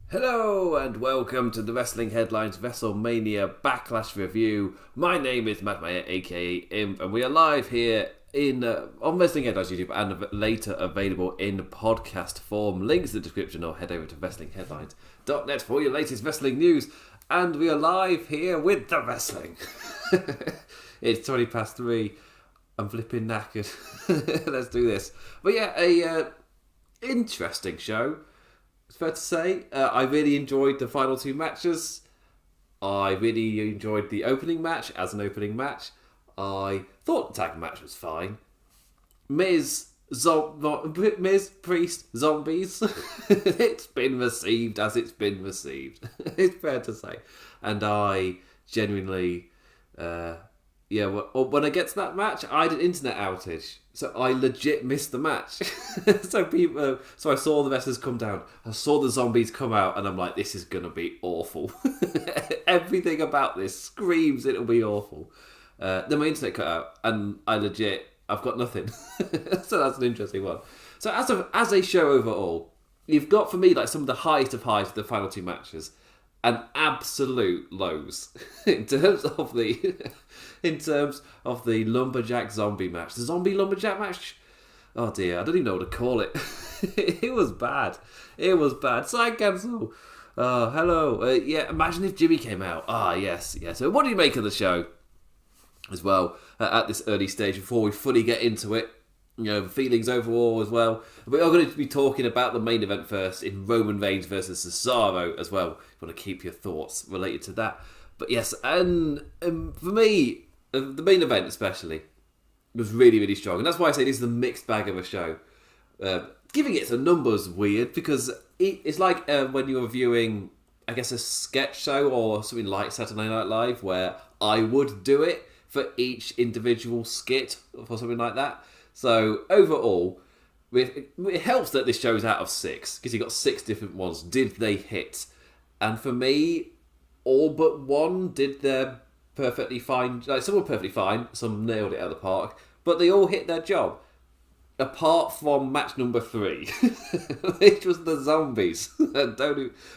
Hello and welcome to the Wrestling Headlines WrestleMania Backlash review. My name is Matt Maher, aka Imp, and we are live here on Wrestling Headlines YouTube and later available in podcast form. Links in the description or head over to WrestlingHeadlines.net for your latest wrestling news. And we are live here with the wrestling. It's 20 past 3. I'm flipping knackered. Let's do this. But yeah, a interesting show. It's fair to say. I really enjoyed the final two matches. I really enjoyed the opening match as an opening match. I thought the tag match was fine. Miz, Priest, Zombies. It's been received as it's been received. It's fair to say. And I genuinely... when I get to that match, I had an internet outage, so I legit missed the match. So I saw the wrestlers come down, I saw the zombies come out, and I'm like, this is gonna be awful. Everything about this screams it'll be awful. Then my internet cut out, and I've got nothing. So that's an interesting one. So as a show overall, you've got for me like some of the highest of highs of the final two matches, and absolute lows in terms of the lumberjack zombie match. The zombie lumberjack match. Oh dear, I don't even know what to call it. It was bad. Side cancel. Oh, hello. Imagine if Jimmy came out. Yes. So what do you make of the show as well at this early stage before we fully get into it? You know, feelings overall as well. We are going to be talking about the main event first in Roman Reigns versus Cesaro as well. If you want to keep your thoughts related to that. But yes, and for me, the main event especially was really, really strong. And that's why I say this is a mixed bag of a show. Giving it a number is weird because it's like when you're viewing, I guess, a sketch show or something like Saturday Night Live where I would do it for each individual skit or something like that. So overall, it helps that this show's out of 6 because you got 6 different ones. Did they hit? And for me, all but one did their perfectly fine. Like some were perfectly fine, some nailed it out of the park, but they all hit their job. Apart from match number 3, which was the zombies,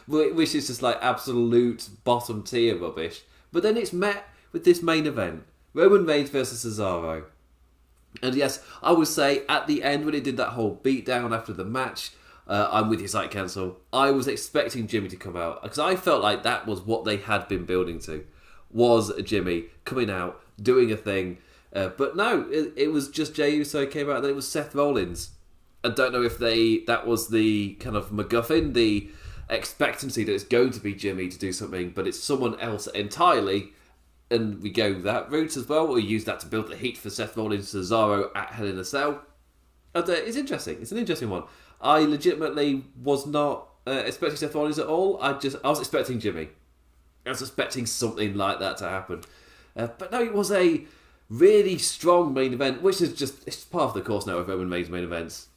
which is just like absolute bottom tier rubbish. But then it's met with this main event: Roman Reigns versus Cesaro. And yes, I would say at the end when it did that whole beatdown after the match, I'm with you, site cancel. I was expecting Jimmy to come out because I felt like that was what they had been building to, was Jimmy coming out, doing a thing. But no, it was just Jey Uso came out, and then it was Seth Rollins. I don't know if that was the kind of MacGuffin, the expectancy that it's going to be Jimmy to do something, but it's someone else entirely. And we go that route as well. We use that to build the heat for Seth Rollins, Cesaro at Hell in a Cell. And, it's interesting. It's an interesting one. I legitimately was not expecting Seth Rollins at all. I was expecting Jimmy. I was expecting something like that to happen. But no, it was a really strong main event, which is it's part of the course now of Roman Reigns' main events.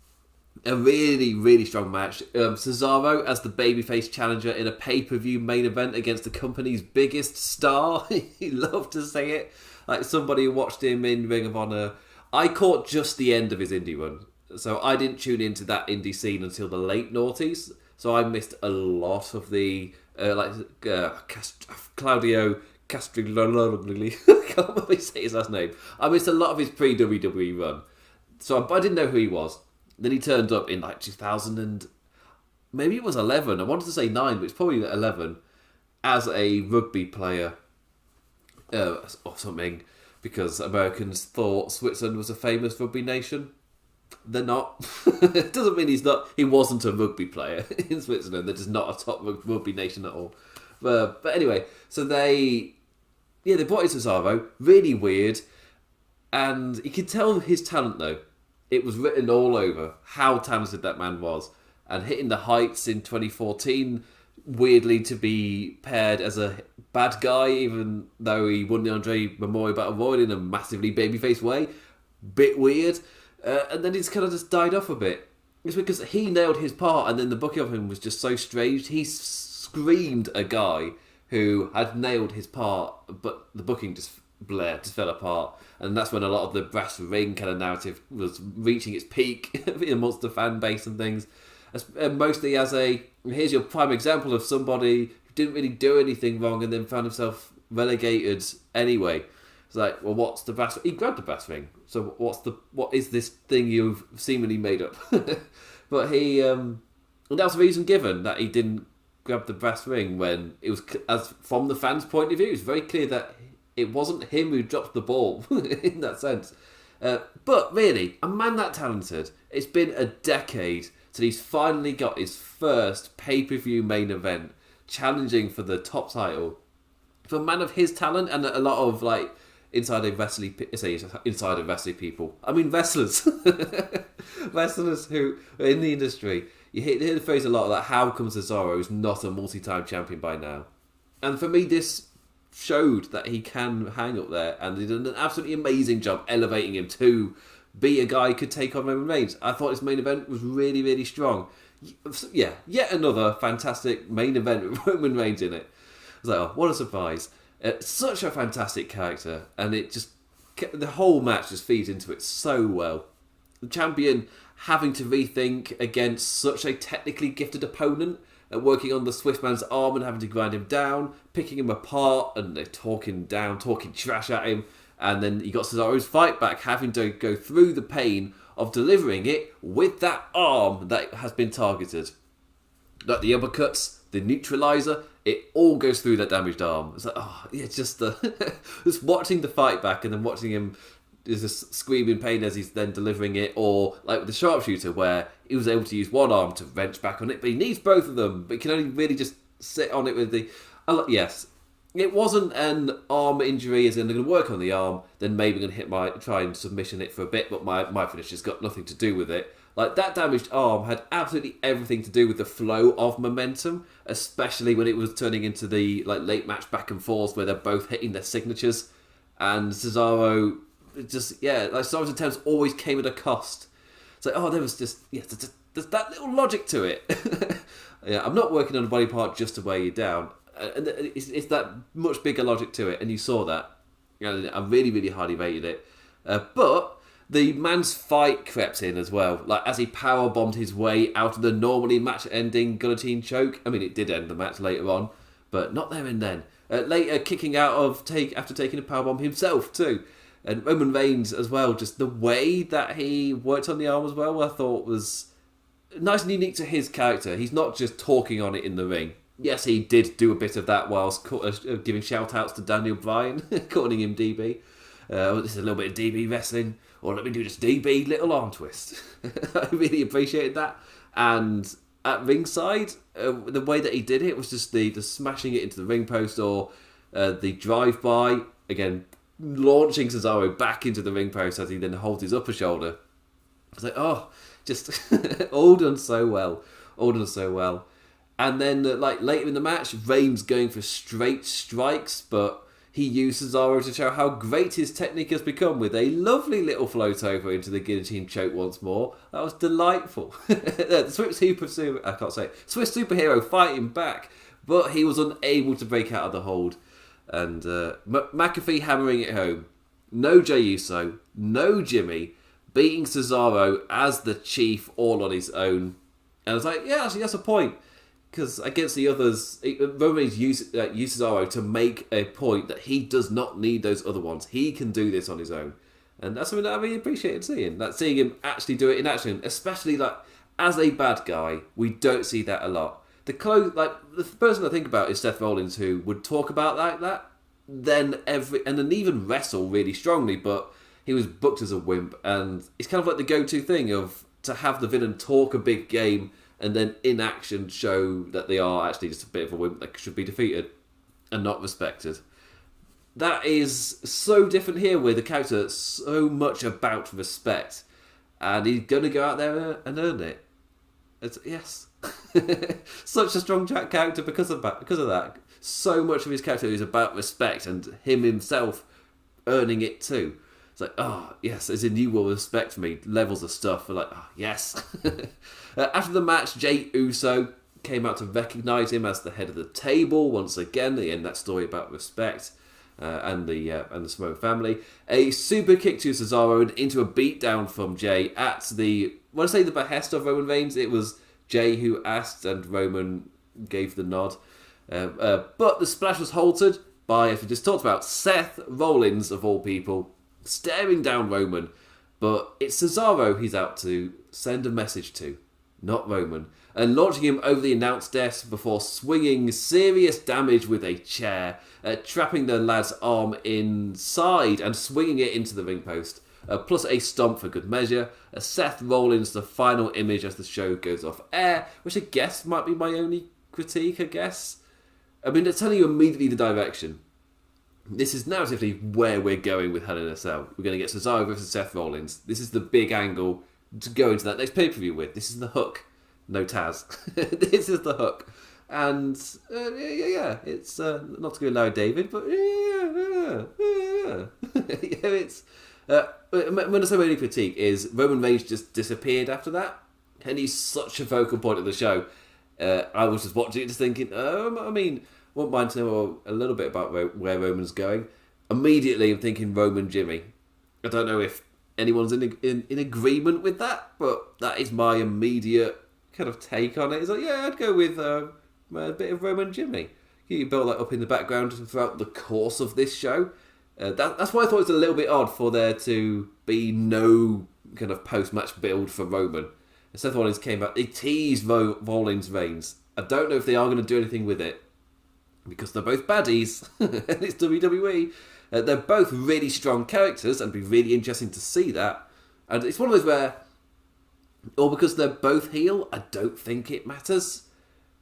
A really, really strong match. Cesaro as the babyface challenger in a pay-per-view main event against the company's biggest star. He loved to say it. Like somebody who watched him in Ring of Honor. I caught just the end of his indie run. So I didn't tune into that indie scene until the late noughties. So I missed a lot of the Claudio Castrilloni. I can't remember say his last name. I missed a lot of his pre-WWE run. So I didn't know who he was. Then he turned up in like 2000 and maybe it was 11. I wanted to say 9, but it's probably 11 as a rugby player or something because Americans thought Switzerland was a famous rugby nation. They're not. It doesn't mean he wasn't a rugby player in Switzerland. They're just not a top rugby nation at all. But anyway, so they brought in Cesaro. Really weird. And you could tell his talent though. It was written all over how talented that man was. And hitting the heights in 2014, weirdly to be paired as a bad guy, even though he won the Andre Memorial Battle Royal in a massively babyface way. Bit weird. And then he's kind of just died off a bit. It's because he nailed his part and then the booking of him was just so strange. He screamed a guy who had nailed his part, but the booking just fell apart. And that's when a lot of the brass ring kind of narrative was reaching its peak amongst the fan base and things. Mostly as here's your prime example of somebody who didn't really do anything wrong and then found himself relegated anyway. It's like, well, what's the brass? He grabbed the brass ring. So what is this thing you've seemingly made up? But he, and that was the reason given that he didn't grab the brass ring when it was, as from the fans' point of view, it was very clear that it wasn't him who dropped the ball in that sense. But really, a man that talented, it's been a decade till he's finally got his first pay-per-view main event, challenging for the top title. For a man of his talent and a lot of like insider wrestling people. I mean wrestlers, wrestlers who are in the industry. You hear the phrase a lot like, "How come Cesaro is not a multi-time champion by now?" And for me, this showed that he can hang up there, and he did an absolutely amazing job elevating him to be a guy who could take on Roman Reigns. I thought his main event was really, really strong. Yeah, yet another fantastic main event with Roman Reigns in it. I was like, oh, what a surprise. Such a fantastic character, and it just, the whole match just feeds into it so well. The champion having to rethink against such a technically gifted opponent, working on the Swift man's arm and having to grind him down, picking him apart, and they're talking trash at him. And then you got Cesaro's fight back, having to go through the pain of delivering it with that arm that has been targeted. Like the uppercuts, the neutralizer, it all goes through that damaged arm. It's like, oh, yeah, just just watching the fight back and then watching him just scream in pain as he's then delivering it, or like with the sharpshooter where he was able to use one arm to wrench back on it, but he needs both of them, but he can only really just sit on it with the... Yes, it wasn't an arm injury as in they're going to work on the arm, then maybe going to try and submission it for a bit, but my finish has got nothing to do with it. Like, that damaged arm had absolutely everything to do with the flow of momentum, especially when it was turning into the like late match back and forth where they're both hitting their signatures, and Cesaro just, yeah, like Cesaro's attempts always came at a cost. It's like, oh, there was just, yeah, there's that little logic to it. Yeah, I'm not working on a body part just to wear you down. And it's that much bigger logic to it, and you saw that. I really, really highly rated it. But the man's fight crept in as well. Like, as he powerbombed his way out of the normally match-ending guillotine choke. I mean, it did end the match later on, but not there and then. Later, kicking out after taking a powerbomb himself too. And Roman Reigns as well, just the way that he worked on the arm as well, I thought was nice and unique to his character. He's not just talking on it in the ring. Yes, he did do a bit of that whilst giving shout-outs to Daniel Bryan, calling him DB. This is a little bit of DB wrestling, or let me do this DB little arm twist. I really appreciated that. And at ringside, the way that he did it was just the smashing it into the ring post, or the drive-by, again, launching Cesaro back into the ring post as he then holds his upper shoulder. It's like, oh, just all done so well. And then, like, later in the match, Reigns going for straight strikes, but he used Cesaro to show how great his technique has become with a lovely little float over into the guillotine choke once more. That was delightful. The Swift superhero fighting back, but he was unable to break out of the hold. And McAfee hammering it home. No Jey Uso, no Jimmy, beating Cesaro as the chief all on his own. And I was like, yeah, actually, that's a point. Because against the others, Roman Reigns used Cesaro to make a point that he does not need those other ones. He can do this on his own. And that's something that I really appreciated seeing. Like, seeing him actually do it in action. Especially, like, as a bad guy, we don't see that a lot. The person I think about is Seth Rollins, who would talk about that, then even wrestle really strongly, but he was booked as a wimp, and it's kind of like the go-to thing of to have the villain talk a big game and then in action show that they are actually just a bit of a wimp that should be defeated and not respected. That is so different here, with the character so much about respect, and he's going to go out there and earn it. Yes. Such a strong character because of that. So much of his character is about respect, and him himself earning it too. It's like, oh, yes, as in you will respect me. Levels of stuff. We're like, oh, yes. After the match, Jey Uso came out to recognise him as the head of the table once again. They end that story about respect and the Samoan family. A super kick to Cesaro and into a beatdown from Jey at the behest of Roman Reigns. It was Jay who asked, and Roman gave the nod. But the splash was halted by, as we just talked about, Seth Rollins, of all people, staring down Roman. But it's Cesaro he's out to send a message to, not Roman, and launching him over the announce desk before swinging serious damage with a chair, trapping the lad's arm inside and swinging it into the ring post. Plus a stomp for good measure. Seth Rollins, the final image as the show goes off air, which I guess might be my only critique, I guess. I mean, they're telling you immediately the direction. This is narratively where we're going with Hell in a Cell. We're going to get Cesaro versus Seth Rollins. This is the big angle to go into that next pay-per-view with. This is the hook. No Taz. This is the hook. And, it's not to go Larry David, but it's... when I say my only critique is Roman Reigns just disappeared after that. And he's such a focal point of the show. I was just watching it just thinking, wouldn't mind to know a little bit about where Roman's going. Immediately I'm thinking Roman Jimmy. I don't know if anyone's in agreement with that, but that is my immediate kind of take on it. It's like, yeah, I'd go with a bit of Roman Jimmy. You build that up in the background throughout the course of this show. That's why I thought it was a little bit odd for there to be no kind of post-match build for Roman. And Seth Rollins came out. They teased Rollins' reigns. I don't know if they are going to do anything with it, because they're both baddies, and it's WWE. They're both really strong characters, and it'd be really interesting to see that. And it's one of those where, or because they're both heel, I don't think it matters,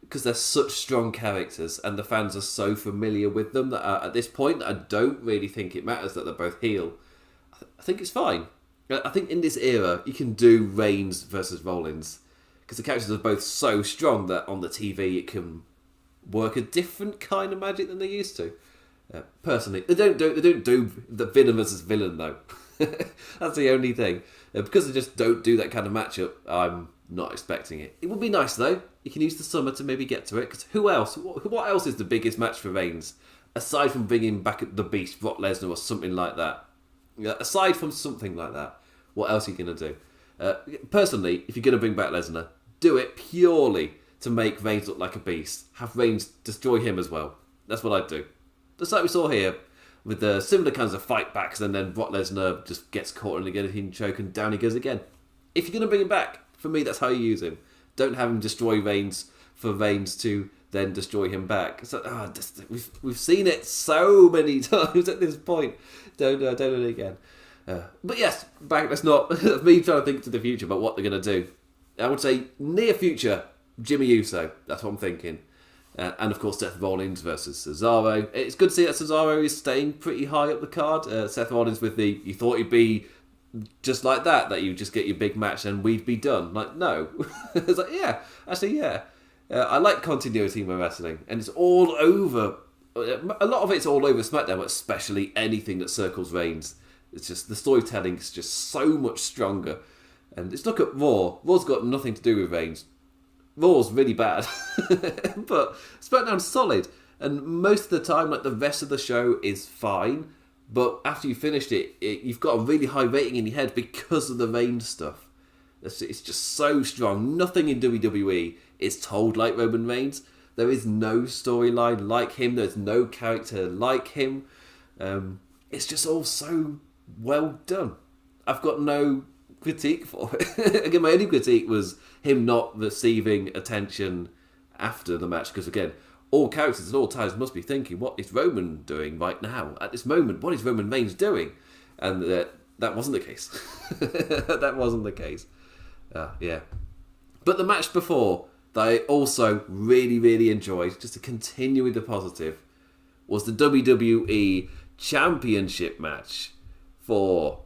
because they're such strong characters, and the fans are so familiar with them that at this point, I don't really think it matters that they're both heel. I think it's fine. I think in this era, you can do Reigns versus Rollins, because the characters are both so strong that on the TV it can work a different kind of magic than they used to. Personally, they don't do the villain versus villain though. That's the only thing. Because they just don't do that kind of matchup, I'm not expecting it. It would be nice though. You can use the summer to maybe get to it. Because who else? What else is the biggest match for Reigns aside from bringing back the Beast, Brock Lesnar, or something like that? Aside from something like that, what else are you going to do? Personally, if you're going to bring back Lesnar, do it purely to make Reigns look like a beast. Have Reigns destroy him as well. That's what I'd do. Just like we saw here, with the similar kinds of fight backs, and then Brock Lesnar just gets caught in a guillotine choke and down he goes again. If you're going to bring him back, for me, that's how you use him. Don't have him destroy Reigns for Reigns to then destroy him back. So, we've seen it so many times at this point. Don't do it again. But yes, back. That's not that's me trying to think to the future about what they're going to do. I would say near future, Jimmy Uso. That's what I'm thinking. And of course, Seth Rollins versus Cesaro. It's good to see that Cesaro is staying pretty high up the card. Seth Rollins with the, you thought he'd be just like that you just get your big match and we'd be done. Like, no. It's like, yeah, actually, yeah. I like continuity in my wrestling, and it's all over. A lot of it's all over SmackDown, but especially anything that circles Reigns. It's just, the storytelling is just so much stronger. And let's look at Raw. Raw's got nothing to do with Reigns. Raw's really bad. But SmackDown's solid. And most of the time, like, the rest of the show is fine. But after you finished it, you've got a really high rating in your head because of the Reigns stuff. It's just so strong. Nothing in WWE is told like Roman Reigns. There is no storyline like him. There's no character like him. It's just all so well done. I've got no critique for it. Again, my only critique was him not receiving attention after the match. Because again, all characters at all times must be thinking, what is Roman doing right now? At this moment, what is Roman Reigns doing? And that wasn't the case. That wasn't the case. Yeah. But the match before that I also really, really enjoyed, just to continue with the positive, was the WWE Championship match for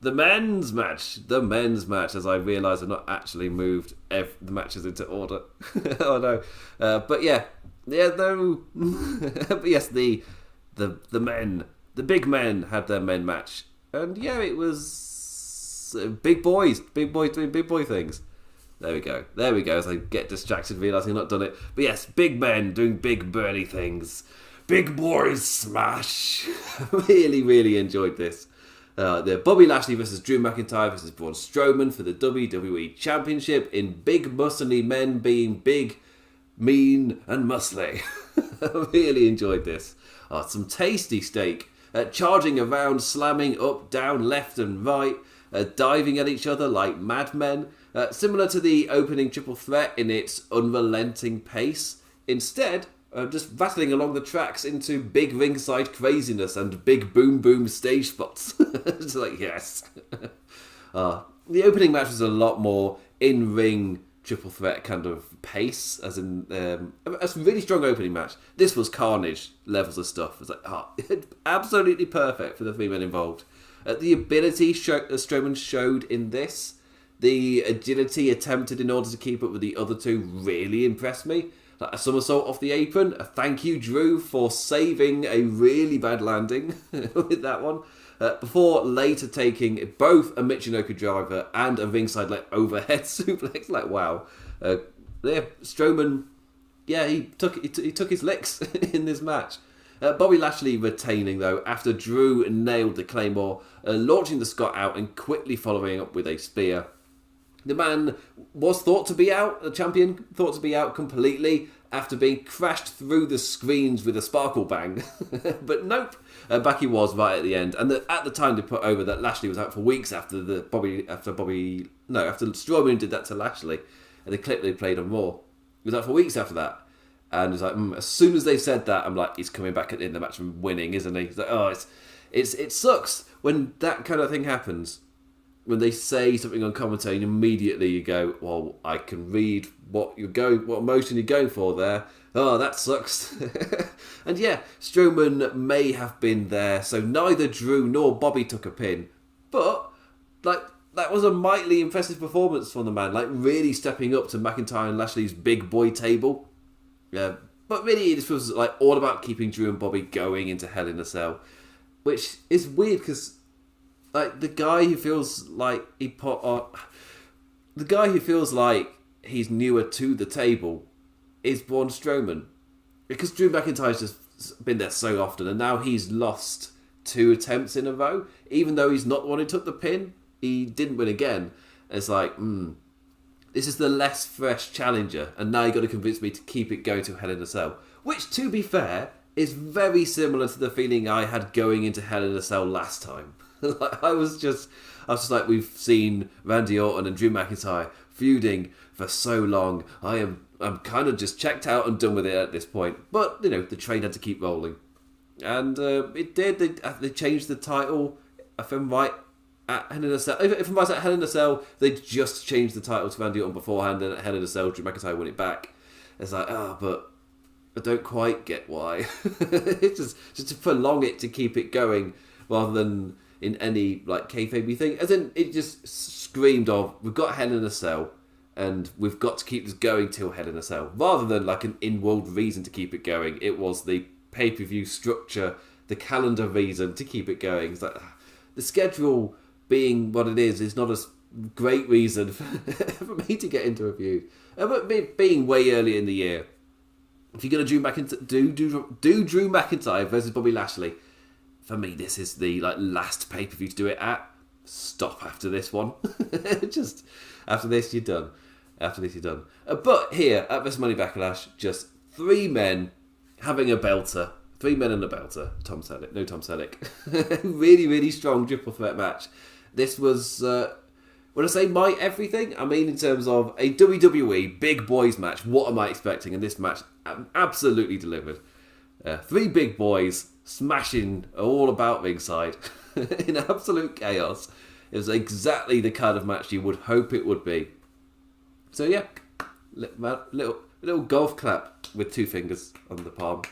the men's match. The men's match, as I realise I've not actually moved the matches into order. Oh no. But yeah. Yeah, no. But yes, the men, the big men had their men match. And yeah, it was big boys doing big boy things. There we go, as I get distracted realising I've not done it. But yes, big men doing big burly things. Big boys smash. Really, really enjoyed this. The Bobby Lashley versus Drew McIntyre versus Braun Strowman for the WWE Championship in big muscly men being big, mean and muscly. I really enjoyed this. Some tasty steak. Charging around, slamming up, down, left and right. Diving at each other like madmen. Similar to the opening triple threat in its unrelenting pace. Instead, just rattling along the tracks into big ringside craziness and big boom boom stage spots. It's like, yes. The opening match was a lot more in-ring triple threat kind of pace, as in a really strong opening match. This was Carnage levels of stuff. It's like, absolutely perfect for the 3 men involved. The ability Strowman showed in this, the agility attempted in order to keep up with the other two really impressed me. Like a somersault off the apron. A thank you, Drew, for saving a really bad landing with that one. Before later taking both a Michinoku driver and a ringside overhead suplex. Like, wow. Strowman, he took his licks in this match. Bobby Lashley retaining, though, after Drew nailed the Claymore, launching the Scott out and quickly following up with a spear. The man was thought to be out, the champion thought to be out completely after being crashed through the screens with a sparkle bang. But nope, back he was right at the end. And at the time they put over that Lashley was out for weeks after Strowman did that to Lashley. And the clip they played on Raw. He was out for weeks after that. And it's like, as soon as they said that, I'm like, he's coming back at the end of the match and winning, isn't he? It's like, it sucks when that kind of thing happens. When they say something on commentary, and immediately you go, well, I can read what emotion you're going for there. Oh, that sucks. And yeah, Strowman may have been there, so neither Drew nor Bobby took a pin. But, that was a mightily impressive performance from the man, really stepping up to McIntyre and Lashley's big boy table. Yeah, but really, this was all about keeping Drew and Bobby going into Hell in a Cell, which is weird because the guy who feels like he's newer to the table is Braun Strowman, because Drew McIntyre's just been there so often, and now he's lost 2 attempts in a row. Even though he's not the one who took the pin, he didn't win again. It's like, this is the less fresh challenger, and now you got to convince me to keep it going to Hell in a Cell. Which, to be fair, is very similar to the feeling I had going into Hell in a Cell last time. I was just like, we've seen Randy Orton and Drew McIntyre feuding for so long. I'm kind of just checked out and done with it at this point. But, the train had to keep rolling. And it did. They changed the title, if I'm right, at Hell in a Cell. If I'm right, at Hell in a Cell, they just changed the title to Randy Orton beforehand, and at Hell in a Cell, Drew McIntyre won it back. It's like, but I don't quite get why. It's just to prolong it, to keep it going, rather than in any kayfabe thing. As in, it just screamed of, we've got Hell in a Cell, and we've got to keep this going till Hell in a Cell, rather than an in-world reason to keep it going. It was the pay-per-view structure, the calendar reason to keep it going. It's the schedule being what it is not a great reason for me to get into a feud. But being way early in the year, if you're going to do Drew McIntyre versus Bobby Lashley, for me, this is the last pay-per-view to do it at. Stop after this one. Just after this, you're done. But here at WrestleMania Backlash, just 3 men having a belter. 3 men and a belter. Tom Selleck. No Tom Selleck. Really, really strong triple threat match. This was, when I say my everything, I mean in terms of a WWE big boys match. What am I expecting? And this match absolutely delivered. 3 big boys smashing all about ringside in absolute chaos. It was exactly the kind of match you would hope it would be. So yeah, little golf clap with 2 fingers on the palm.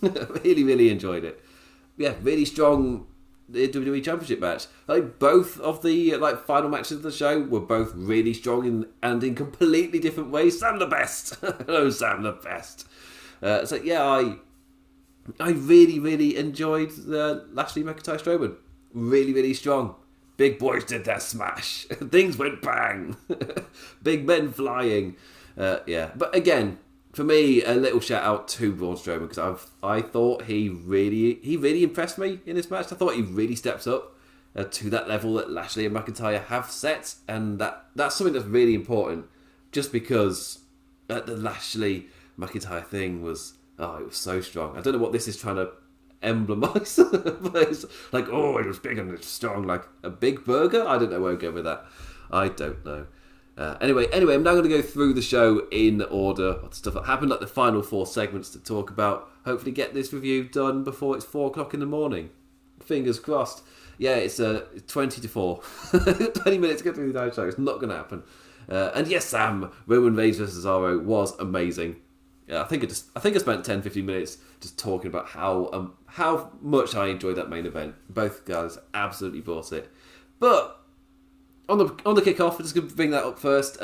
Really, really enjoyed it. Yeah, really strong WWE Championship match. Both of the final matches of the show were both really strong and in completely different ways. Sam the best. Hello, Sam the best. So yeah, I really, really enjoyed the Lashley McIntyre Strowman. Really, really strong. Big boys did their smash. Things went bang. Big men flying. Yeah, but again, for me, a little shout out to Braun Strowman, because I thought he really impressed me in this match. I thought he really stepped up to that level that Lashley and McIntyre have set, and that's something that's really important. Just because the Lashley McIntyre thing was it was so strong. I don't know what this is trying to emblemize, but it's like, it was big and it's strong, like a big burger. I don't know where I'm going with that. I don't know. Anyway, I'm now going to go through the show in order of stuff that happened, like the final 4 segments to talk about. Hopefully get this review done before it's 4 o'clock in the morning. Fingers crossed. Yeah, it's 20 to 4. 20 minutes to get through the entire show. It's not going to happen. And yes, Sam, Roman Reigns vs Cesaro was amazing. Yeah, I think I spent 10-15 minutes just talking about how much I enjoyed that main event. Both guys absolutely brought it. But on the kickoff, I'm just going to bring that up first.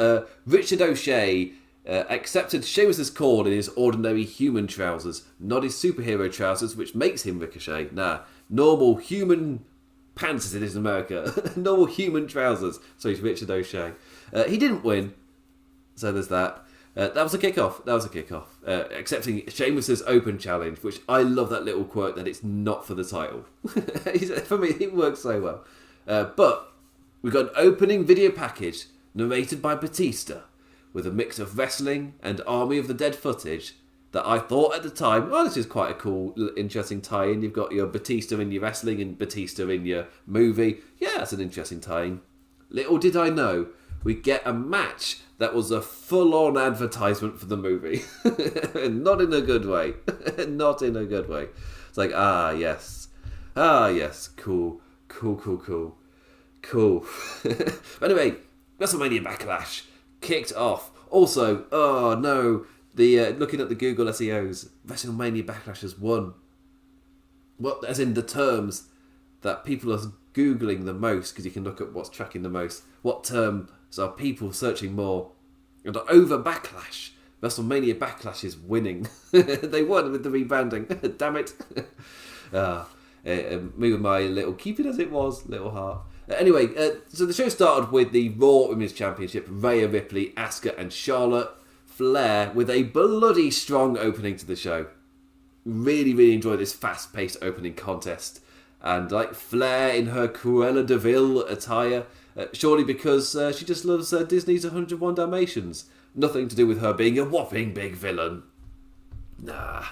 Richard O'Shea accepted Sheamus' call in his ordinary human trousers, not his superhero trousers, which makes him Ricochet. Normal human pants as it is in America. Normal human trousers. So he's Richard O'Shea. He didn't win, so there's that. That was a kickoff. Accepting Sheamus' open challenge, which I love that little quirk that it's not for the title. For me, it works so well. But we got an opening video package narrated by Batista with a mix of wrestling and Army of the Dead footage that I thought at the time, this is quite a cool, interesting tie-in. You've got your Batista in your wrestling and Batista in your movie. Yeah, that's an interesting tie-in. Little did I know, we get a match that was a full-on advertisement for the movie. Not in a good way. Not in a good way. It's like, yes. Cool. Anyway, WrestleMania Backlash kicked off. Also, looking at the Google SEOs, WrestleMania Backlash has won. What, as in the terms that people are Googling the most, because you can look at what's tracking the most. What terms are people searching more? And over Backlash, WrestleMania Backlash is winning. They won with the rebranding. Damn it. Me with my little keep it as it was, little heart. Anyway, so the show started with the Raw Women's Championship, Rhea Ripley, Asuka and Charlotte Flair with a bloody strong opening to the show. Really, really enjoyed this fast-paced opening contest. And like Flair in her Cruella de Vil attire, surely because she just loves Disney's 101 Dalmatians. Nothing to do with her being a whopping big villain. Nah.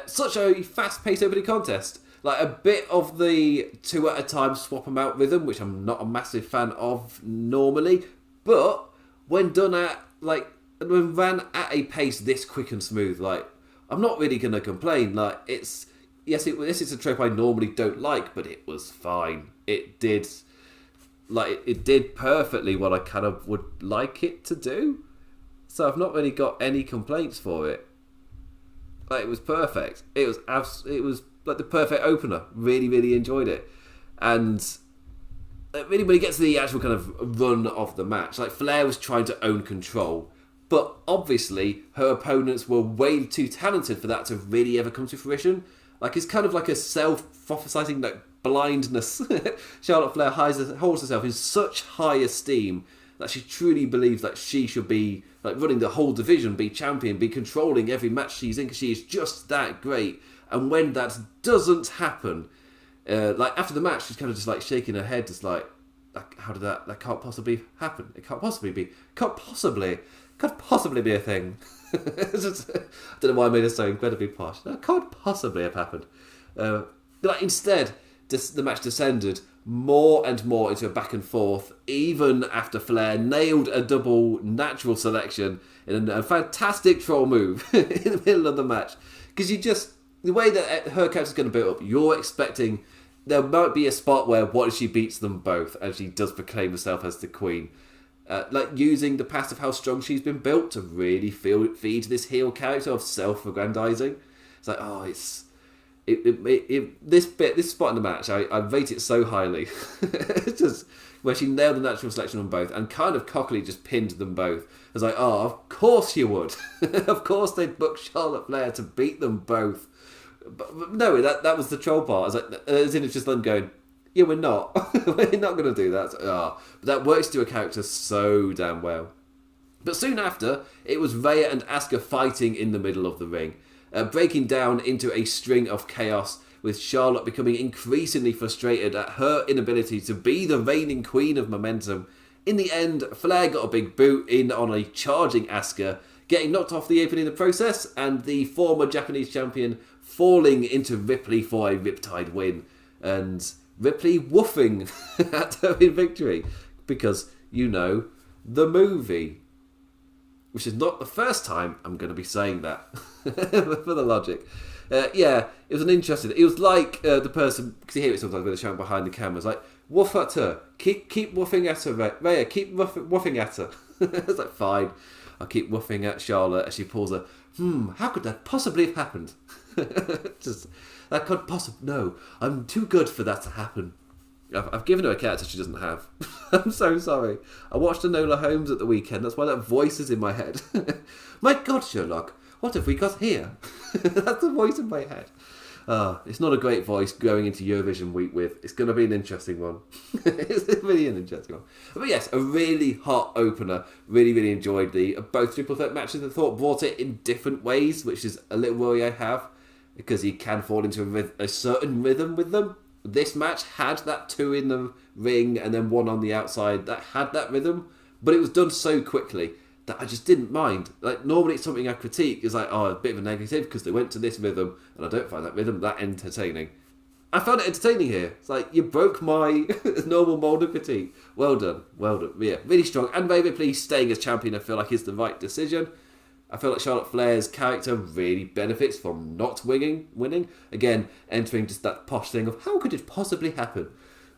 Such a fast-paced opening contest. Like a bit of the 2 at a time swap them out rhythm, which I'm not a massive fan of normally. But when done when ran at a pace this quick and smooth, I'm not really going to complain. It's a trope I normally don't like, but it was fine. It did perfectly what I kind of would like it to do. So I've not really got any complaints for it. It was perfect. It was like the perfect opener. Really, really enjoyed it. And really, when it gets to the actual kind of run of the match, Flair was trying to own control. But obviously, her opponents were way too talented for that to really ever come to fruition. It's kind of like a self-prophesizing blindness. Charlotte Flair holds herself in such high esteem that she truly believes that she should be running the whole division, be champion, be controlling every match she's in, because she is just that great. And when that doesn't happen, after the match, she's kind of just shaking her head, just how did that can't possibly happen? It can't possibly be a thing. I don't know why I made it so incredibly posh. That can't possibly have happened. Instead, the match descended more and more into a back and forth, even after Flair nailed a double natural selection in a fantastic troll move in the middle of the match. Because the way that her character's going to build up, you're expecting there might be a spot where she beats them both and she does proclaim herself as the queen. Using the past of how strong she's been built to really feed this heel character of self-aggrandizing. It's this spot in the match, I rate it so highly. It's just where she nailed the natural selection on both and kind of cockily just pinned them both. I was of course you would. Of course they'd book Charlotte Flair to beat them both. But no, that was the troll part. As in it's just them going, yeah, we're not. We're not going to do that. But that works to a character so damn well. But soon after, it was Rhea and Asuka fighting in the middle of the ring, breaking down into a string of chaos with Charlotte becoming increasingly frustrated at her inability to be the reigning queen of momentum. In the end, Flair got a big boot in on a charging Asuka, getting knocked off the apron in the process, and the former Japanese champion falling into Ripley for a Riptide win. And Ripley woofing at her in victory. Because, you know, the movie. Which is not the first time I'm going to be saying that. For the logic. Yeah, it was an interesting... It was like the person... Because you hear it sometimes when they're shouting behind the camera. It's like, woof at her. Keep woofing at her, Rhea. Keep woofing at her. It's like, fine. I'll keep woofing at Charlotte as she pulls her. How could that possibly have happened? That could possibly... No, I'm too good for that to happen. I've given her a character she doesn't have. I'm so sorry. I watched Enola Holmes at the weekend. That's why that voice is in my head. My God, Sherlock, what have we got here? That's the voice in my head. It's not a great voice going into Eurovision week with. It's going to be an interesting one. It's really an interesting one. But yes, a really hot opener. Really, really enjoyed both triple threat matches. I thought brought it in different ways, which is a little worry I have, because you can fall into a certain rhythm with them. This match had that 2 in the ring and then 1 on the outside that had that rhythm, but it was done so quickly that I just didn't mind. Like, normally it's something I critique, is like, a bit of a negative because they went to this rhythm and I don't find that rhythm that entertaining. I found it entertaining here. It's like, you broke my normal mould of critique. Well done. Yeah, really strong. And Rhea Ripley staying as champion I feel like is the right decision. I feel like Charlotte Flair's character really benefits from not winning. Again, entering just that posh thing of how could it possibly happen?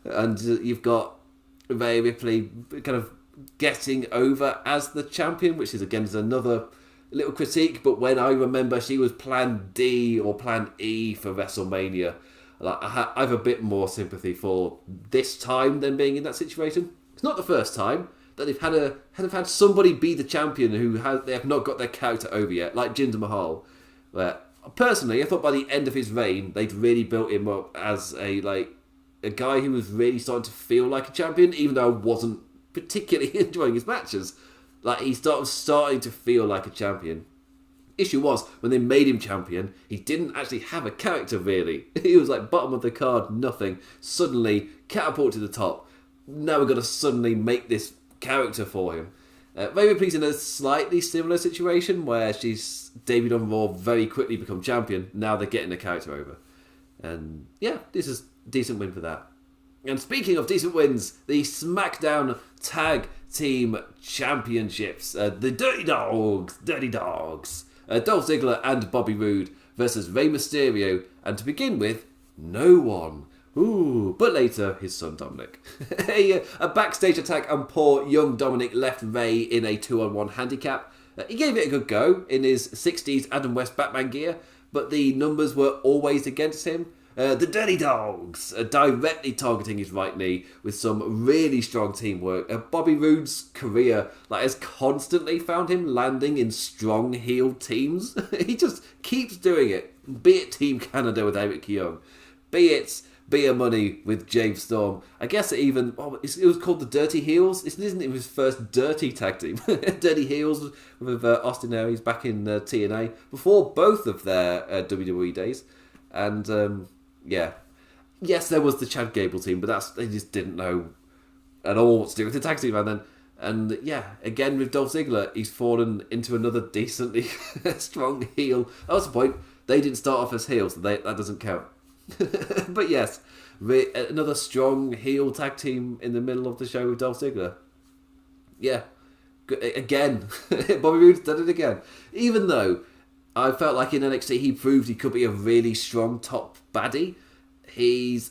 And you've got Rhea Ripley kind of getting over as the champion, which is again another little critique. But when I remember she was plan D or plan E for WrestleMania, like I have a bit more sympathy for this time than being in that situation. It's not the first time that they've had somebody be the champion they have not got their character over yet, like Jinder Mahal. Where personally, I thought by the end of his reign, they'd really built him up as a guy who was really starting to feel like a champion, even though I wasn't particularly enjoying his matches. Like he starting to feel like a champion. Issue was when they made him champion, he didn't actually have a character really. He was like bottom of the card, nothing. Suddenly catapult to the top. Now we're gonna suddenly make this character for him. Rhea Ripley's in a slightly similar situation where she's debuted on Raw, very quickly become champion. Now they're getting the character over. And yeah, this is a decent win for that. And speaking of decent wins, the SmackDown Tag Team Championships. The Dirty Dogs. Dolph Ziggler and Bobby Roode versus Rey Mysterio. And to begin with, no one. But later, his son Dominic. A backstage attack and poor young Dominic left Rey in a 2-on-1 handicap. He gave it a good go in his 60s Adam West Batman gear, but the numbers were always against him. The Dirty Dogs directly targeting his right knee with some really strong teamwork. Bobby Roode's career has constantly found him landing in strong heel teams. He just keeps doing it. Be it Team Canada with Eric Young, be it Beer Money with James Storm. I guess it was called the Dirty Heels. Isn't it his first dirty tag team? Dirty Heels with Austin Aries back in TNA before both of their WWE days. And yes, there was the Chad Gable team, but they just didn't know at all what to do with the tag team. And again with Dolph Ziggler, he's fallen into another decently strong heel. That was the point. They didn't start off as heels, so that doesn't count. But yes, another strong heel tag team in the middle of the show with Dolph Ziggler. Yeah, again, Bobby Roode's done it again. Even though I felt like in NXT he proved he could be a really strong top baddie, he's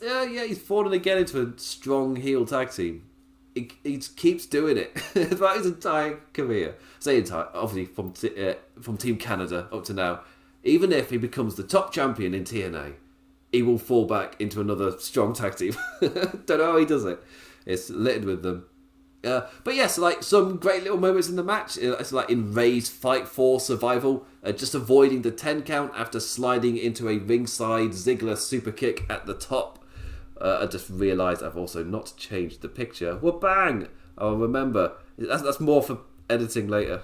fallen again into a strong heel tag team. He keeps doing it throughout his entire career. Obviously from Team Canada up to now. Even if he becomes the top champion in TNA, he will fall back into another strong tag team. Don't know how he does it. It's littered with them. But yes, some great little moments in the match. It's like in Rey's fight for survival, just avoiding the 10 count after sliding into a ringside Ziggler super kick at the top. I just realised I've also not changed the picture. Well, bang! I'll remember. That's more for editing later.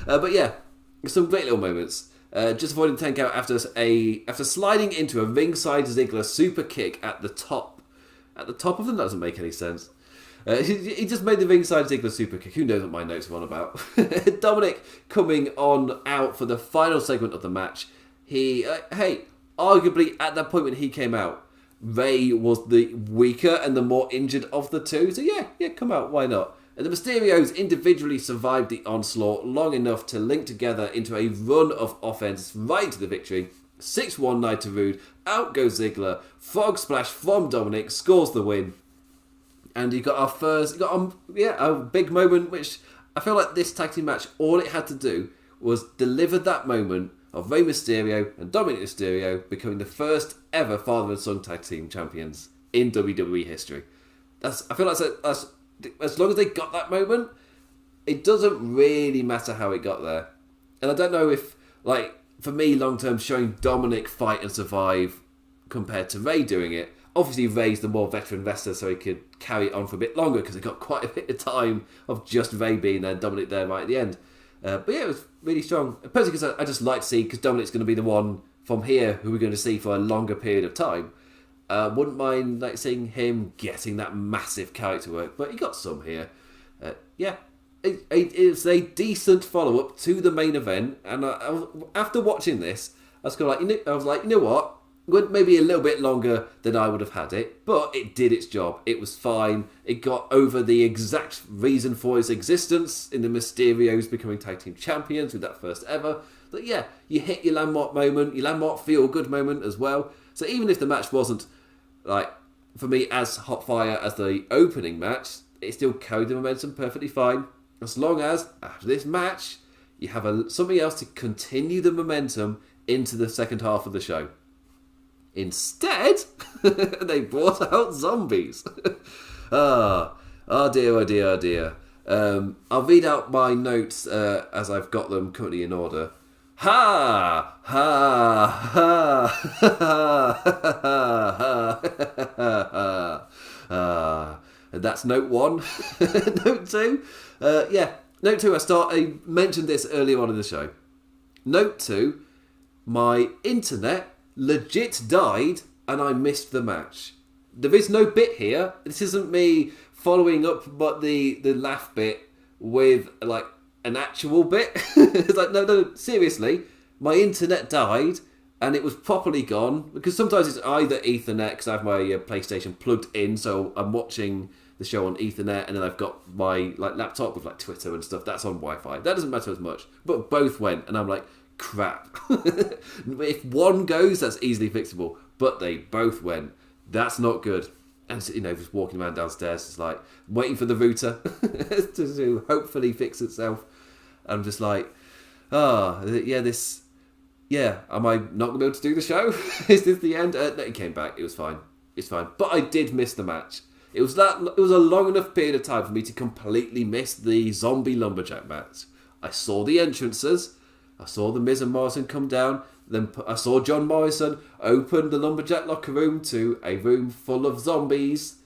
But yeah, some great little moments. just avoiding 10 count after sliding into a ringside Ziggler super kick at the top. At the top of them? That doesn't make any sense. He just made the ringside Ziggler super kick. Who knows what my notes are on about? Dominic coming on out for the final segment of the match. Arguably at that point when he came out, Ray was the weaker and the more injured of the two. So yeah, come out. Why not? And the Mysterios individually survived the onslaught long enough to link together into a run of offense right to the victory. 6-1 Nitro Rude. Out goes Ziggler. Frog splash from Dominic. Scores the win. And you got a big moment, which I feel like this tag team match, all it had to do was deliver that moment of Rey Mysterio and Dominic Mysterio becoming the first ever father and son tag team champions in WWE history. I feel like that's as long as they got that moment, it doesn't really matter how it got there. And I don't know if, like, for me, long term, showing Dominic fight and survive compared to Rey doing it. Obviously, Rey's the more veteran wrestler, so he could carry it on for a bit longer because it got quite a bit of time of just Rey being there and Dominic there right at the end. But yeah, it was really strong. Personally, because I just like to see, because Dominic's going to be the one from here who we're going to see for a longer period of time. Wouldn't mind seeing him getting that massive character work, but he got some here. It's a decent follow-up to the main event, and after watching this, I was kind of like, you know what? Went maybe a little bit longer than I would have had it, but it did its job. It was fine. It got over the exact reason for its existence in the Mysterios becoming tag team champions with that first ever. But yeah, you hit your landmark moment, your landmark feel-good moment as well. So even if the match wasn't, like, for me, as hot fire as the opening match, it still carried the momentum perfectly fine. As long as, after this match, you have something else to continue the momentum into the second half of the show. Instead, they brought out zombies. Oh dear. I'll read out my notes as I've got them currently in order. Ha! Ha! Ha! Ha! And that's note 1. Note 2. Note 2, I mentioned this earlier on in the show. Note 2, my internet legit died and I missed the match. There is no bit here. This isn't me following up but the laugh bit with like an actual bit. It's like, no, seriously, my internet died and it was properly gone, because sometimes it's either Ethernet, because I have my PlayStation plugged in, so I'm watching the show on Ethernet, and then I've got my laptop with Twitter and stuff, that's on Wi-Fi. That doesn't matter as much, but both went, and I'm like, crap. If one goes, that's easily fixable, but they both went. That's not good. And just walking around downstairs, just like waiting for the router to hopefully fix itself. I'm just like, am I not going to be able to do the show? Is this the end? No, it came back. It was fine. It's fine. But I did miss the match. It was a long enough period of time for me to completely miss the zombie lumberjack match. I saw the entrances. I saw the Miz and Morrison come down. Then I saw John Morrison open the lumberjack locker room to a room full of zombies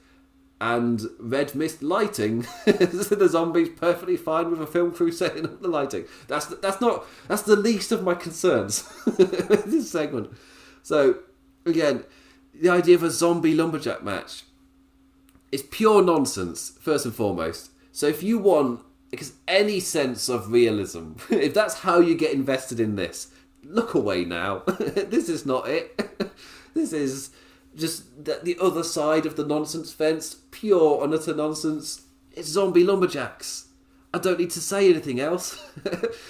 and red mist lighting. The zombies perfectly fine with a film crew setting up the lighting. That's the least of my concerns with this segment. So again, the idea of a zombie lumberjack match is pure nonsense, first and foremost. So if you want any sense of realism, if that's how you get invested in this, look away now. This is not it. This is just the other side of the nonsense fence. Pure and utter nonsense. It's zombie lumberjacks. I don't need to say anything else.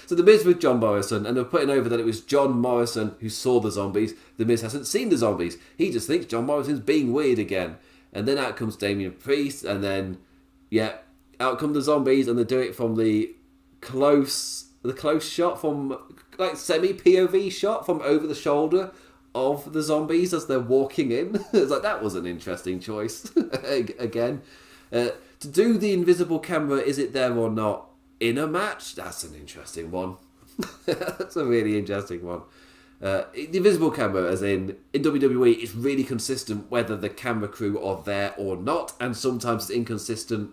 So the Miz with John Morrison, and they're putting over that it was John Morrison who saw the zombies. The Miz hasn't seen the zombies. He just thinks John Morrison's being weird again. And then out comes Damian Priest, and then, out come the zombies, and they do it from the close shot, from semi-POV shot from over the shoulder of the zombies as they're walking in. It's like, that was an interesting choice. Again, to do the invisible camera, is it there or not, in a match? That's an interesting one. That's a really interesting one. The invisible camera, as in WWE, is really consistent whether the camera crew are there or not, and sometimes it's inconsistent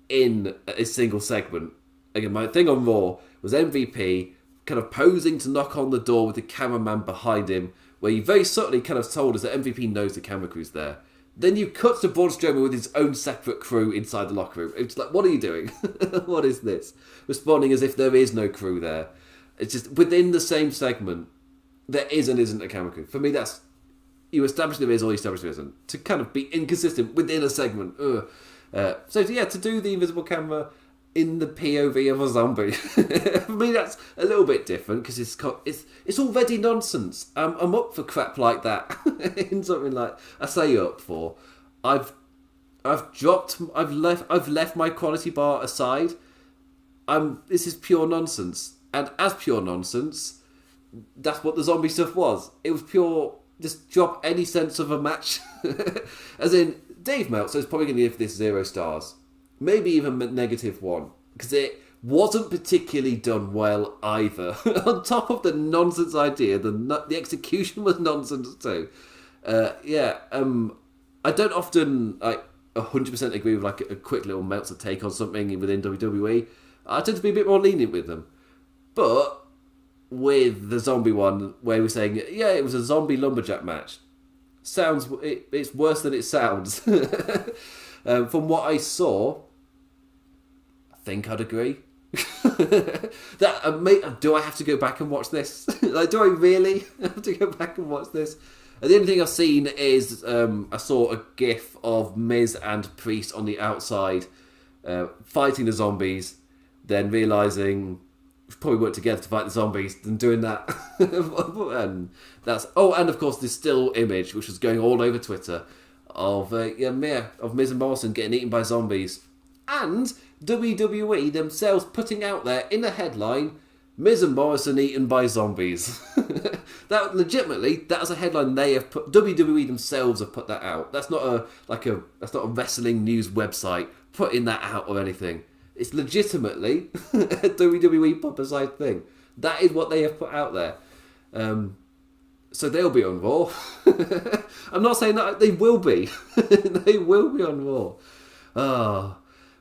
in a single segment. Again, my thing on Raw was MVP kind of posing to knock on the door with the cameraman behind him, where you very subtly kind of told us that MVP knows the camera crew's there. Then you cut to Braun Strowman with his own separate crew inside the locker room. It's like, what are you doing? What is this? Responding as if there is no crew there. It's just within the same segment, there is and isn't a camera crew. For me, that's you establish there is or you establish there isn't. To kind of be inconsistent within a segment. So yeah, to do the invisible camera in the POV of a zombie, for me that's a little bit different because it's already nonsense. I'm up for crap like that in something like I say up for. I've left my quality bar aside. This is pure nonsense, and as pure nonsense, that's what the zombie stuff was. It was pure. Just drop any sense of a match, as in Dave Meltzer is probably going to give this 0 stars. Maybe even -1, because it wasn't particularly done well either. On top of the nonsense idea, the execution was nonsense too. I don't often 100% agree with like a quick little Meltzer take on something within WWE. I tend to be a bit more lenient with them, but with the zombie one, where we're saying, yeah, it was a zombie lumberjack match. It's worse than it sounds. From what I saw, I think I'd agree. Do I have to go back and watch this? Like, do I really have to go back and watch this? And the only thing I've seen is I saw a gif of Miz and Priest on the outside fighting the zombies, then realising probably worked together to fight the zombies and doing that. And of course this still image which was going all over Twitter of Miz and Morrison getting eaten by zombies, and WWE themselves putting out there in a headline, Miz and Morrison eaten by zombies. That legitimately, that is a headline they have put. WWE themselves have put that out. That's not a wrestling news website putting that out or anything. It's legitimately a WWE publicised thing. That is what they have put out there. So they'll be on Raw. I'm not saying that they will be. They will be on Raw.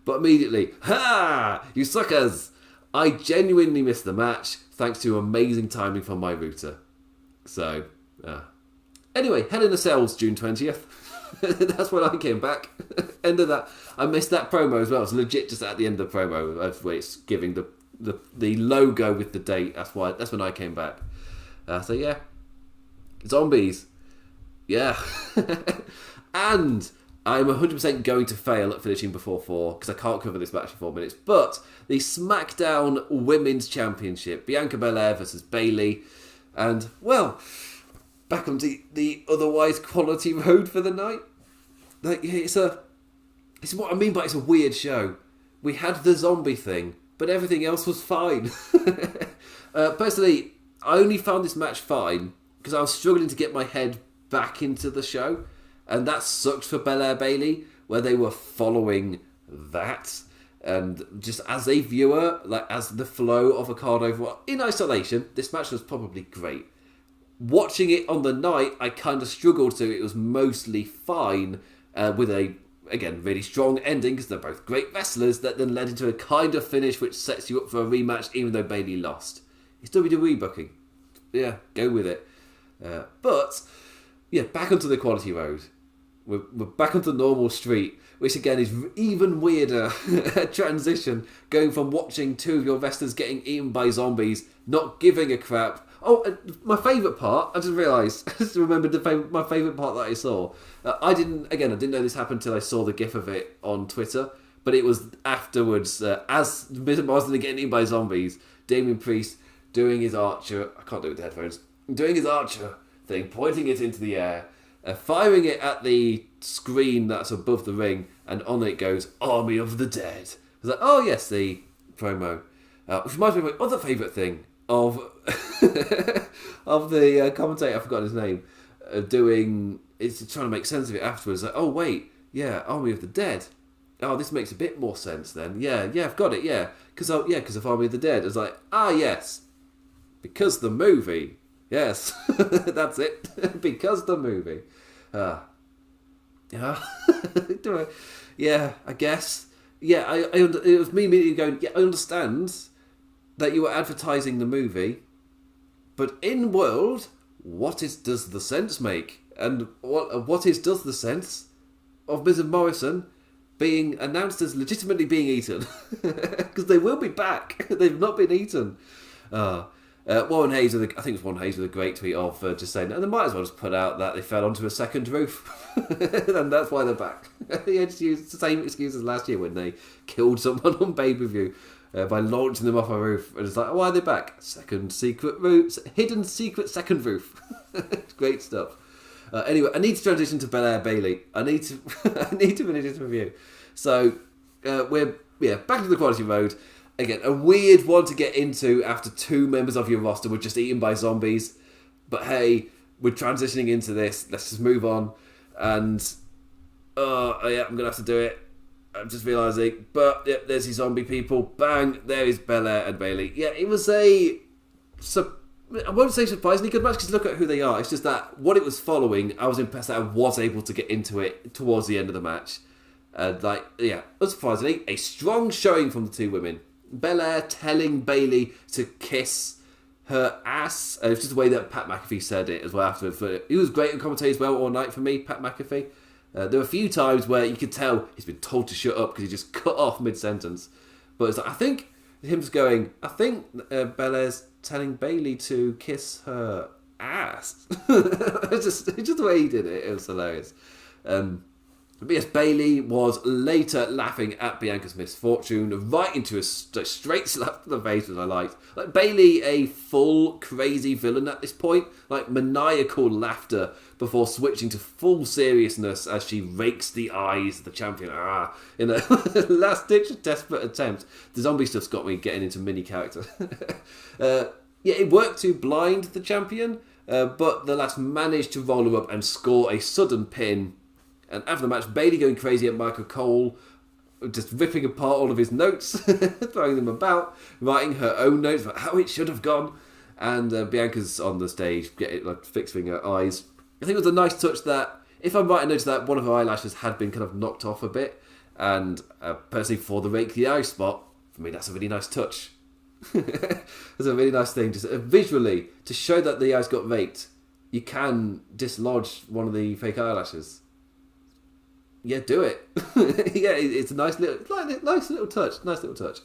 But immediately, ha! You suckers! I genuinely missed the match thanks to amazing timing from my router. So, anyway, Hell in a Cell's June 20th. That's when I came back. End of that. I missed that promo as well. It's legit just at the end of the promo where it's giving the logo with the date. That's when I came back. So yeah, zombies. Yeah, and I'm 100% going to fail at finishing before 4 because I can't cover this match in 4 minutes. But the SmackDown Women's Championship, Bianca Belair versus Bayley, and well, back on the otherwise quality road for the night. Like it's what I mean by it's a weird show. We had the zombie thing, but everything else was fine. Personally, I only found this match fine because I was struggling to get my head back into the show, and that sucked for Belair Bayley, where they were following that. And just as a viewer, like as the flow of a card overall, in isolation, this match was probably great. Watching it on the night, I kind of struggled to. It was mostly fine, with a, again, really strong ending, because they're both great wrestlers, that then led into a kind of finish which sets you up for a rematch, even though Bayley lost. It's WWE booking. Yeah, go with it. But, yeah, back onto the quality road. We're back onto normal street, which again is even weirder transition, going from watching two of your wrestlers getting eaten by zombies, not giving a crap. Oh, my favourite part, I just remembered my favourite part that I saw. I didn't know this happened until I saw the gif of it on Twitter, but it was afterwards, as Miz and Morrison are getting eaten by zombies, Damien Priest doing his Archer, I can't do it with the headphones, doing his Archer thing, pointing it into the air, firing it at the screen that's above the ring, and on it goes, Army of the Dead. I was like, oh yes, the promo. Which reminds me of my other favourite thing of of the commentator, I've forgotten his name, it's trying to make sense of it afterwards. Like, oh wait, yeah, Army of the Dead. Oh, this makes a bit more sense then. Yeah, I've got it, yeah. Because of Army of the Dead. It's like, yes, because the movie. Yes, that's it. Because the movie. Yeah, I guess. Yeah, it was me immediately going, yeah, I understand. that you were advertising the movie, but in world, does the sense make? And does the sense of Mrs. Morrison being announced as legitimately being eaten? Because they will be back. They've not been eaten. Warren Hayes, I think it was Warren Hayes with a great tweet of just saying, and they might as well just put out that they fell onto a second roof. And that's why they're back. He had to use the same excuse as last year when they killed someone on pay-per-view by launching them off a roof. And it's like, why are they back? Hidden secret second roof. Great stuff. Anyway, I need to transition to Belair Bayley. I need to finish this review. So we're back to the quality road. Again, a weird one to get into after 2 members of your roster were just eaten by zombies. But hey, we're transitioning into this. Let's just move on. And I'm gonna have to do it. I'm just realising. But yep, there's these zombie people. Bang! There is Belair and Bayley. Yeah, it was I won't say surprisingly good match because look at who they are. It's just that what it was following, I was impressed that I was able to get into it towards the end of the match. Unsurprisingly, a strong showing from the 2 women. Belair telling Bayley to kiss her ass. It's just the way that Pat McAfee said it as well afterwards. But he was great on commentary as well all night for me, Pat McAfee. There were a few times where you could tell he's been told to shut up because he just cut off mid-sentence. But it's like, I think Belair's telling Bayley to kiss her ass. It's just the way he did it. It was hilarious. But yes, Bayley was later laughing at Bianca's misfortune, right into a straight slap to the face, which I liked. Like Bayley, a full crazy villain at this point, like maniacal laughter before switching to full seriousness as she rakes the eyes of the champion. In a last-ditch desperate attempt. The zombie stuff's got me getting into mini character. It worked to blind the champion, but the lass managed to roll her up and score a sudden pin. And after the match, Bayley going crazy at Michael Cole, just ripping apart all of his notes, throwing them about, writing her own notes about how it should have gone. And Bianca's on the stage, fixing her eyes. I think it was a nice touch that, if I'm right, I noticed that one of her eyelashes had been kind of knocked off a bit. And personally, for the rake the eye spot, for me, that's a really nice touch. That's a really nice thing. Just visually, to show that the eyes got raked, you can dislodge one of the fake eyelashes. Yeah, do it. It's a nice little touch. Nice little touch.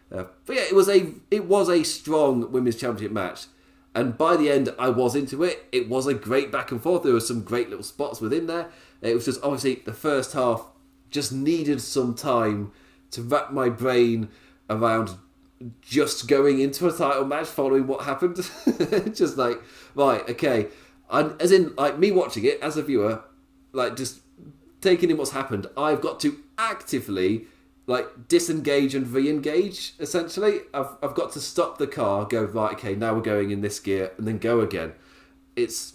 But yeah, it was a strong women's championship match, and by the end, I was into it. It was a great back and forth. There were some great little spots within there. It was just obviously the first half just needed some time to wrap my brain around just going into a title match following what happened. Just like, right, okay, as in like me watching it as a viewer, like just taking in what's happened, I've got to actively disengage and re-engage. Essentially, I've got to stop the car, go right, okay, now we're going in this gear, and then go again. It's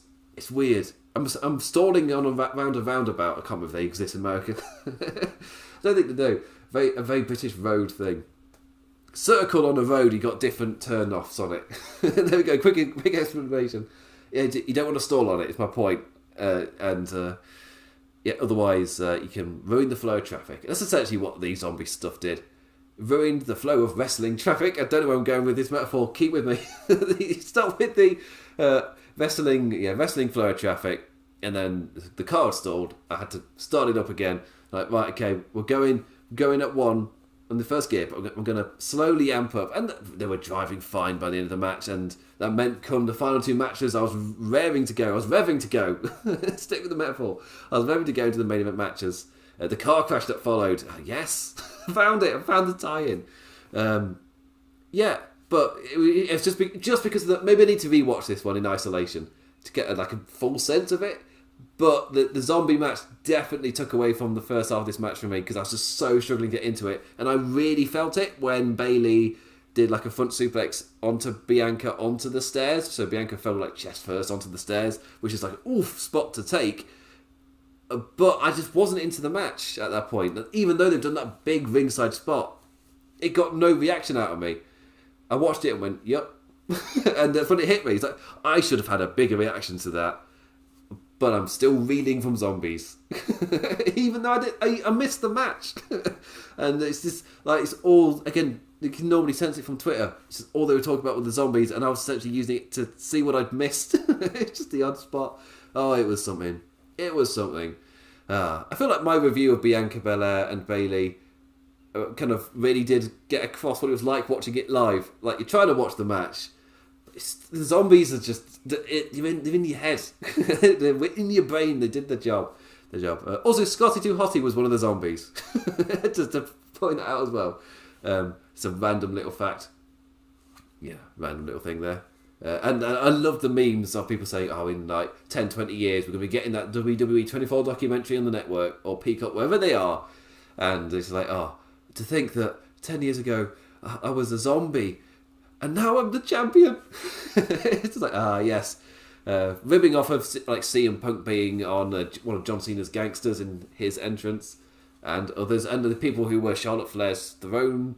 weird. I'm stalling on a roundabout. I can't believe they exist in America. I don't think they do. A very British road thing. Circle on a road, you got different turn-offs on it. There we go. Quick explanation. Yeah, you don't want to stall on it. It's my point. Otherwise you can ruin the flow of traffic. That's essentially what the zombie stuff did. Ruined the flow of wrestling traffic. I don't know where I'm going with this metaphor. Keep with me. Start with the wrestling flow of traffic, and then the car stalled. I had to start it up again. Like, right, okay, we're going at 1 on the first gear, but I'm going to slowly amp up. And they were driving fine by the end of the match, and that meant come the final 2 matches, I was revving to go. Stick with the metaphor. I was revving to go into the main event matches. The car crash that followed. Yes, found it. I found the tie-in. But it's just because of that. Maybe I need to rewatch this one in isolation to get a full sense of it. But the zombie match definitely took away from the first half of this match for me because I was just so struggling to get into it. And I really felt it when Bayley did a front suplex onto Bianca onto the stairs. So Bianca fell chest first onto the stairs, which is oof spot to take. But I just wasn't into the match at that point. Even though they've done that big ringside spot, it got no reaction out of me. I watched it and went, yep. And when it hit me, it's I should have had a bigger reaction to that. But I'm still reeling from zombies. Even though I missed the match. And it's just, it's all, again, you can normally sense it from Twitter. It's just all they were talking about with the zombies, and I was essentially using it to see what I'd missed. It's just the odd spot. Oh, it was something. It was something. I feel like my review of Bianca Belair and Bayley kind of really did get across what it was like watching it live. Like, you're trying to watch the match. The zombies are just... they're in your head. They're in your brain. They did the job. Also, Scotty Too Hottie was one of the zombies. Just to point that out as well. It's a random little fact. Yeah, random little thing there. And I love the memes of people saying, oh, in like 10, 20 years, we're going to be getting that WWE 24 documentary on the network or Peacock, wherever they are. And it's like, oh, to think that 10 years ago, I was a zombie and now I'm the champion. It's like, yes. Ribbing off of like CM Punk being on one of John Cena's gangsters in his entrance, and others, and the people who were Charlotte Flair's throne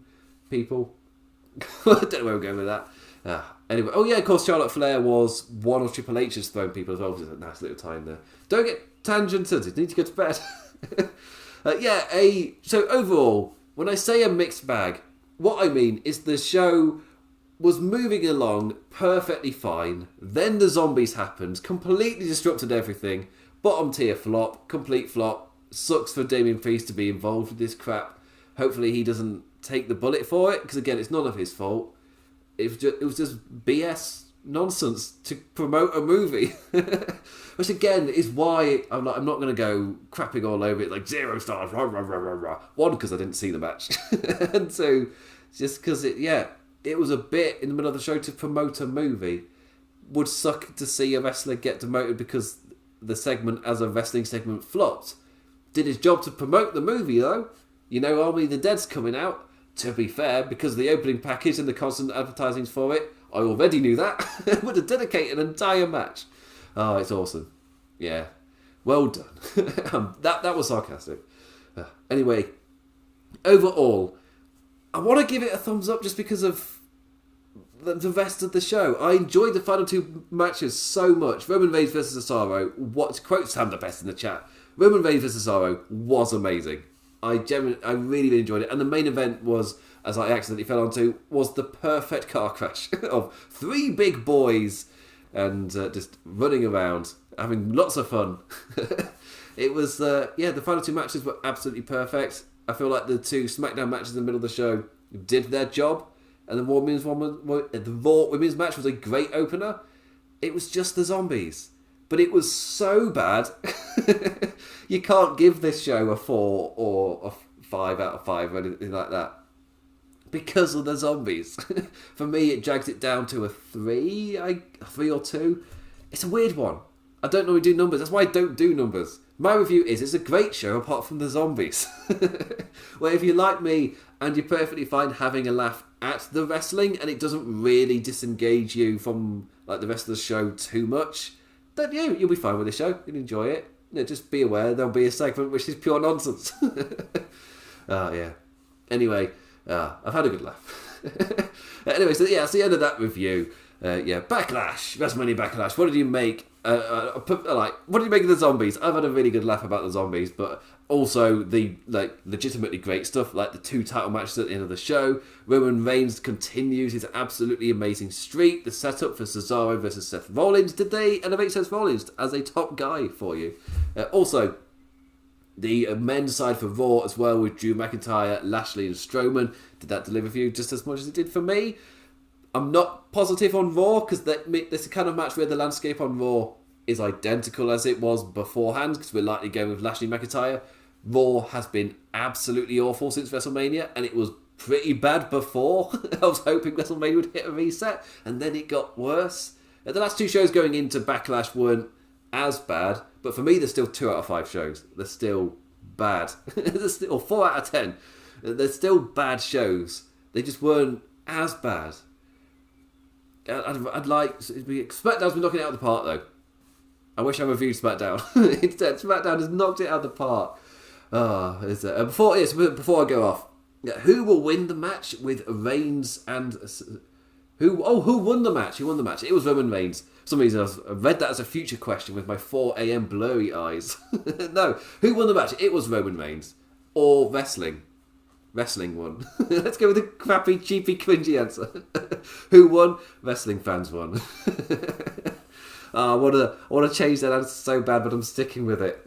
people. I don't know where we're going with that. Anyway, oh yeah, of course, Charlotte Flair was one of Triple H's throne people as well. There's a nice little tie in there. Don't get tangented. You need to go to bed. So overall, when I say a mixed bag, what I mean is the show was moving along perfectly fine. Then the zombies happened, completely disrupted everything. Bottom tier flop, complete flop. Sucks for Damien Priest to be involved with this crap. Hopefully he doesn't take the bullet for it, because again, it's none of his fault. It was just BS nonsense to promote a movie. Which again is why I'm not going to go crapping all over it like 0 stars. Rah, rah, rah, rah, rah. One, because I didn't see the match. And two, just because it was a bit in the middle of the show to promote a movie. Would suck to see a wrestler get demoted because the segment as a wrestling segment flopped. Did his job to promote the movie though. You know, Army of the Dead's coming out. To be fair, because of the opening package and the constant advertising for it, I already knew that. I would have dedicated an entire match. Oh, it's awesome. Yeah. Well done. That was sarcastic. Anyway, overall, I want to give it a thumbs up just because of the rest of the show. I enjoyed the final two matches so much. Roman Reigns versus Cesaro, to quote Sam the Best in the chat, Roman Reigns versus Cesaro was amazing. I really enjoyed it. And the main event was, as I accidentally fell onto, was the perfect car crash of 3 big boys and just running around, having lots of fun. It was, the final 2 matches were absolutely perfect. I feel like the 2 SmackDown matches in the middle of the show did their job. And the Raw Women's match was a great opener. It was just the zombies. But it was so bad. You can't give this show a 4 or a 5 out of 5 or anything like that. Because of the zombies. For me, it drags it down to a 3 or 2. It's a weird one. I don't normally do numbers. That's why I don't do numbers. My review is, it's a great show apart from the zombies. Well, if you like me and you're perfectly fine having a laugh at the wrestling and it doesn't really disengage you from like the rest of the show too much, then you'll be fine with the show. You'll enjoy it. Just be aware there'll be a segment which is pure nonsense. Yeah. Anyway, I've had a good laugh. Anyway, so that's the end of that review. Backlash, WrestleMania Backlash. What did you make? What did you make of the zombies? I've had a really good laugh about the zombies, but also the legitimately great stuff, like the 2 title matches at the end of the show. Roman Reigns continues his absolutely amazing streak. The setup for Cesaro versus Seth Rollins. Did they elevate Seth Rollins as a top guy for you? Also, the men's side for Raw as well with Drew McIntyre, Lashley and Strowman. Did that deliver for you just as much as it did for me? I'm not positive on Raw because this is the kind of match where the landscape on Raw is identical as it was beforehand because we're likely going with Lashley McIntyre. Raw has been absolutely awful since WrestleMania and it was pretty bad before. I was hoping WrestleMania would hit a reset and then it got worse. The last 2 shows going into Backlash weren't as bad, but for me they're still 2 out of 5 shows. They're still bad. They're still 4 out of 10. They're still bad shows. They just weren't as bad. I'd like... SmackDown's been knocking it out of the park, though. I wish I reviewed SmackDown. Instead, SmackDown has knocked it out of the park. Before I go off, who will win the match with Reigns and... Who won the match? Who won the match? It was Roman Reigns. For some reason, I read that as a future question with my 4 a.m. blurry eyes. No, who won the match? It was Roman Reigns. Or wrestling. Wrestling won. Let's go with the crappy, cheapy, cringy answer. Who won? Wrestling fans won. I want to change that answer so bad, but I'm sticking with it.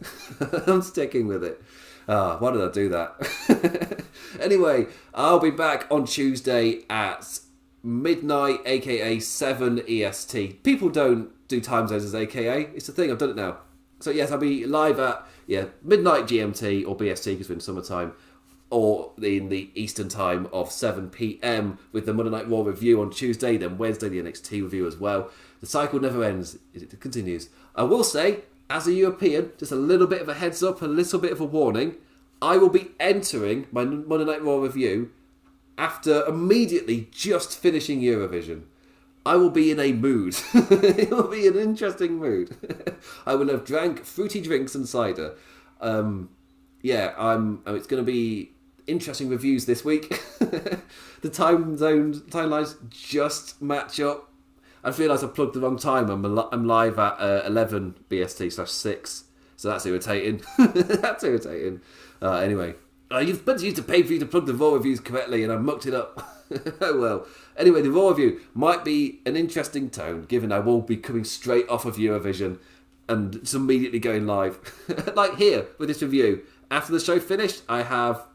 I'm sticking with it. Why did I do that? Anyway, I'll be back on Tuesday at midnight, aka 7 EST. People don't do time zones as aka. It's a thing, I've done it now. So yes, I'll be live at midnight GMT or BST because we're in summertime, or in the Eastern time of 7 PM with the Monday Night Raw review on Tuesday, then Wednesday the NXT review as well. The cycle never ends, it continues. I will say, as a European, just a little bit of a heads up, a little bit of a warning, I will be entering my Monday Night Raw review after immediately just finishing Eurovision. I will be in a mood. It will be an interesting mood. I will have drank fruity drinks and cider. It's going to be interesting reviews this week. The timelines just match up. I realised I plugged the wrong time. I'm live at 11 BST/6, so that's irritating. That's irritating. Anyway, you've meant to use the pay per view to plug the Raw reviews correctly, and I mucked it up. Oh well. Anyway, the Raw review might be an interesting tone, given I will be coming straight off of Eurovision and just immediately going live. Like here, with this review. After the show finished, I have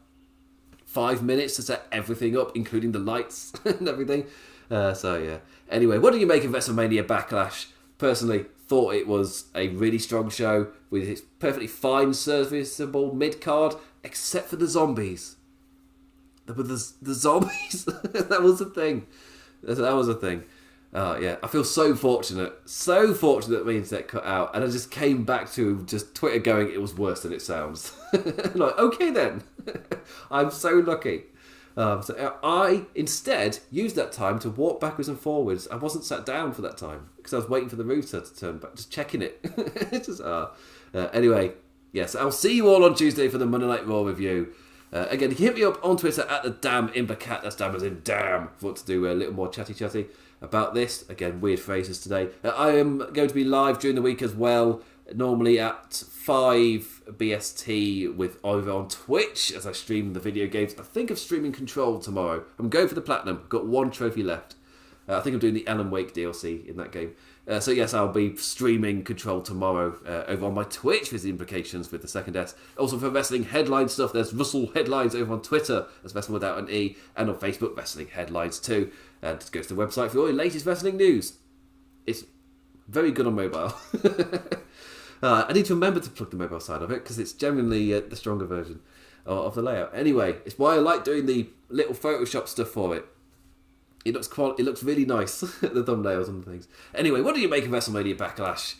5 minutes to set everything up, including the lights and everything. Anyway, what do you make of WrestleMania Backlash? Personally, thought it was a really strong show with its perfectly fine, serviceable mid-card, except for the zombies. The zombies? That was the thing. That was the thing. I feel so fortunate that me and Seth cut out, and I just came back to just Twitter going, it was worse than it sounds. Like, okay then. I'm so lucky. I instead used that time to walk backwards and forwards. I wasn't sat down for that time because I was waiting for the router to turn back, just checking it. Anyway, yes, I'll see you all on Tuesday for the Monday Night Raw review. Again, hit me up on Twitter at the damn Imbercat. That's damn as in damn. If you want to do a little more chatty about this. Again, weird phrases today. I am going to be live during the week as well. Normally at 5 BST over on Twitch as I stream the video games. I think of streaming Control tomorrow. I'm going for the Platinum. Got one trophy left. I think I'm doing the Alan Wake DLC in that game. So yes, I'll be streaming Control tomorrow over on my Twitch with the implications with the second S. Also for wrestling headline stuff, there's Russell Headlines over on Twitter as Wrestling Without an E, and on Facebook, Wrestling Headlines too. And just go to the website for all your latest wrestling news. It's very good on mobile. I need to remember to plug the mobile side of it because it's genuinely the stronger version of the layout. Anyway, it's why I like doing the little Photoshop stuff for it. It looks really nice, the thumbnails and things. Anyway, what do you make of WrestleMania Backlash?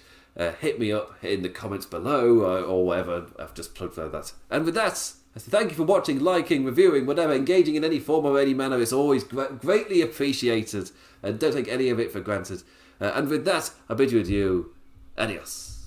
Hit me up in the comments below or whatever. I've just plugged for that. And with that, I say thank you for watching, liking, reviewing, whatever, engaging in any form or any manner. It's always greatly appreciated. And don't take any of it for granted. And with that, I bid you adieu. Adios.